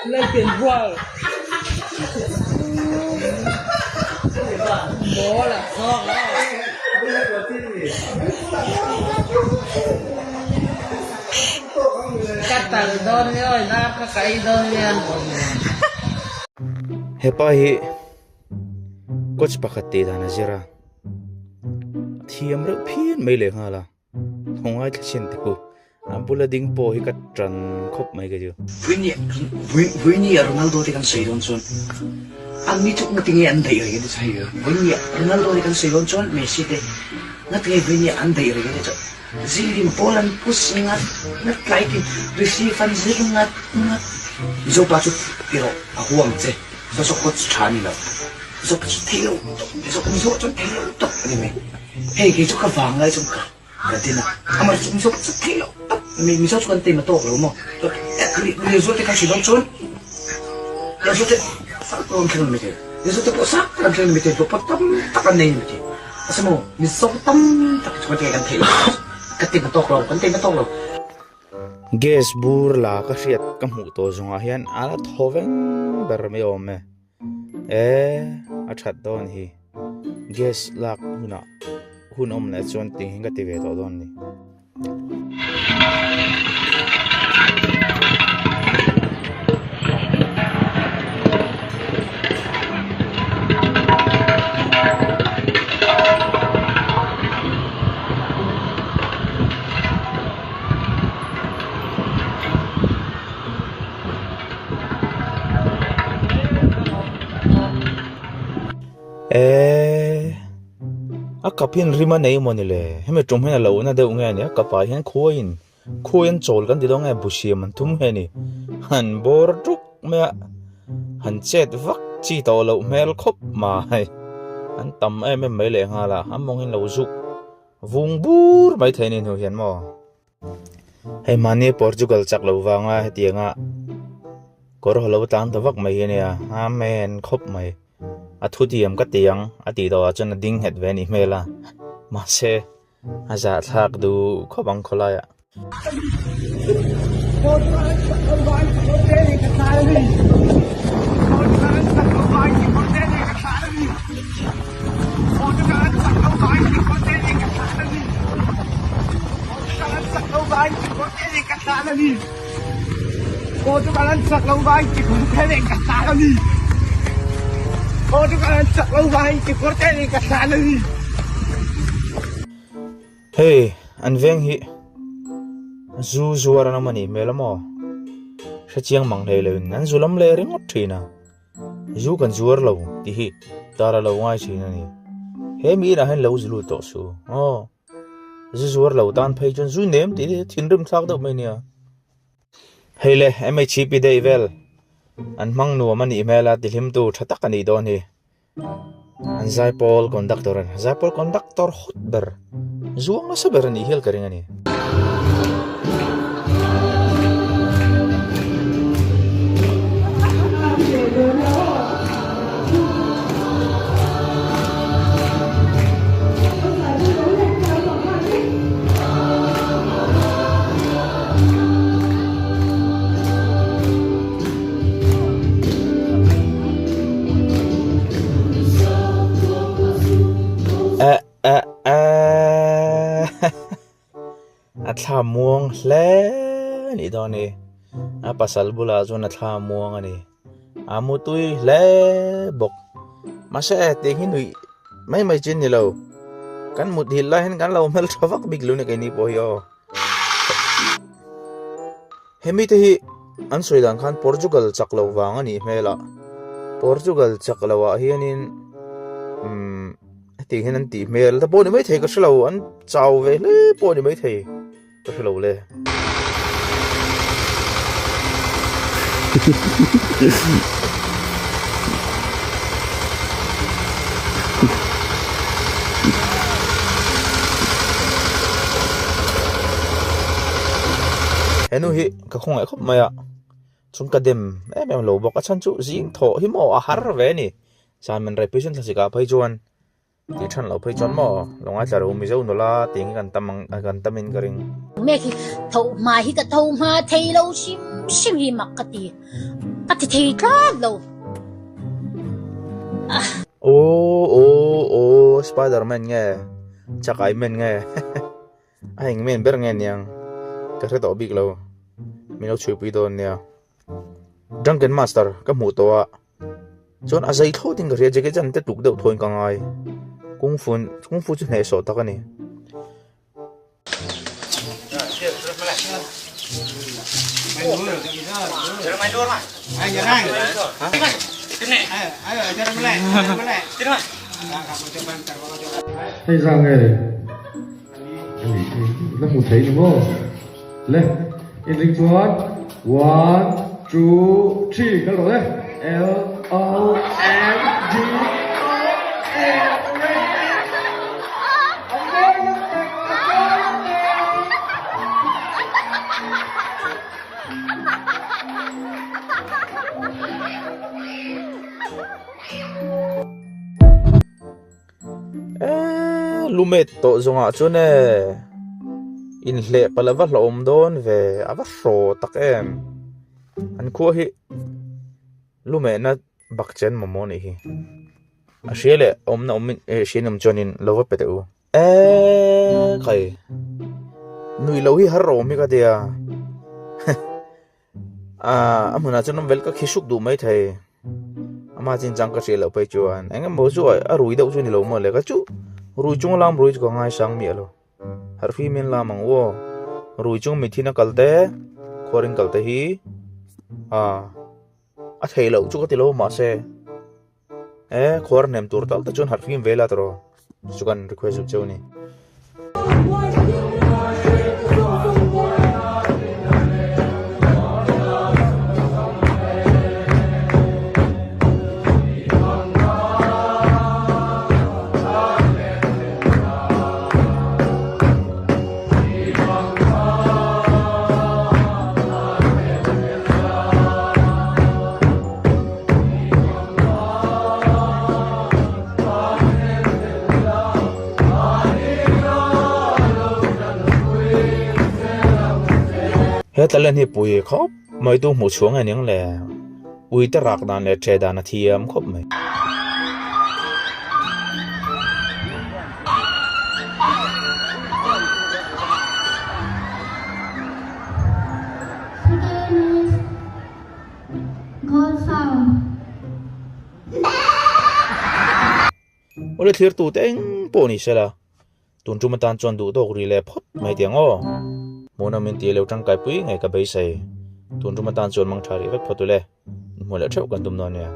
lên tiền vua bố là con đó cắt tầng đơn rồi ra các cái đơn nha hepa hi coach pakati dana jira thiam re phian mai le hala hongai thsin tu abula ding po hi kat tran khop mai ga ju Vini Ronaldo di kan sayon son. Ang nituk na tingi anday rin ito sa'yo. Vini Ronaldo di kan sayon son. Messi de. Natingi Vini anday rin ito. Zilim Poland pus ngat. Natlaitin. Receive zil ngat. Iso pasok. Pero ako ang tse. Sasokot sa chani na. Iso pasok tayo. Iso pasok tayo. Anime. Hey, kaya ka vanga iso ka. Ganti na. Amar iso pasok tayo. Misal kan tim to mo. Resulta kan si Donson. Resulta sakto kilometer. Resulta po sakto kilometer to patam takan na yun. Asa mo, misal tam tak cuma kan tim. Katim to ko, kan tim to ko. gas bur la ka riat ka mu to zonga hian ala thoveng ber me ome a that don hi gas lak huna hun om na chon ting hinga ti ve to don ni kapin rima nei monile heme tum hena lo na de unga ni kapa hian khoin chol kan didong e busia man tum he ni han bor tuk me han chet vak chi to lo mel khop mai an tam em mai le nga la among hin lo zuk vung bur mai thein in hian mo he mani portugal chak lo wanga hetianga kor holo tang to vak mai ne a men khop mai thu tiam ka tiang ati do chon ding het ve ni mela ma se aza thak du khobang kholaya hey an veng hi zu zuara na mani melamo shachiang mang le le nan zulam le ring ot thina zu kan zuar lo ti hi tara lo ngai china ni he mi ra hen lo zulu to su zu zuar lo tan phei chon zu nem ti thin rim thak do mai nia hey le mai chi pi dei vel an mang nu mani mela ti him tu thatak ani don hi an zaipol conductor hotber zuang na sabar ni hil karing ani atha muang hle ni doni pasal bula zona atha muang ani amutui hle bok mase ting hinui mai chin ni lo kan mut hil la hen kan lo mel thawak big lu ni kai ni po yo hemi te hi an sri lankan portugal chaklo wang ani mela portugal chaklawa hianin ti hian ti mel ta poni mai thei ka shlo an chaw ve le poni mai thei ka shlo le enu hi ka khong ai khop maya chung ka dem em lo bok a chan chu jing tho hi mo a har ve ni san man represent la sika phai chuan ti than lo phei chon mo longa tlar mi zo no la ting kan tamin ka ring mẹ khi thâu mà hi cả thâu mà thấy lâu sim sim hi mặc cái thì thấy rất lâu ô Spider-Man nghe chắc ai men nghe anh men ber nghe nhang cái thế đó big lo mình lo chui pi don nha Drunken Master cái mù to à chọn à dây thô tiếng cái gì cái chân tết tục đầu thôi càng ai功夫就那手打个呢。Hay rằng này nó một thấy đúng không? Lên in linh chuột 1, 2, 3 các đội đấy L O M G lumet to zonga chune in hle palawa hlom don ve awa ro tak em an khu hi lume na bakchen momoni hi a shele omna omin shinam chonin lowa pete u kai nui lo hi har ro mi ka dia amuna chonom vel ka khishuk du mai thai ama chin chang ka shelo pai chuan engam bo chu a rui deuh chu ni lo mo le ka chu rui chung lam rui ko ngai sang mi alo har fi min lam ang wo rui chung mi thina kalte khoring kalte hi a thei lo chu ka ti lo ma se khor nem tur tal ta chun har fi vela tro chukan request chu ni hết lần hi pui khóc mấy tu một xuống anh những lẻ ui ta rạc đàn lẻ trẻ đàn thiam khóc mày ôi thiệt tụ tên poni sẽ là tuần trung tan chọn đủ đồ ri lẻ phốt mấy tiếng ô mona min ti leu tang kai pui ngai ka bei sai tun ru matan chon mang thari vek photule mo le theu kan dum no ne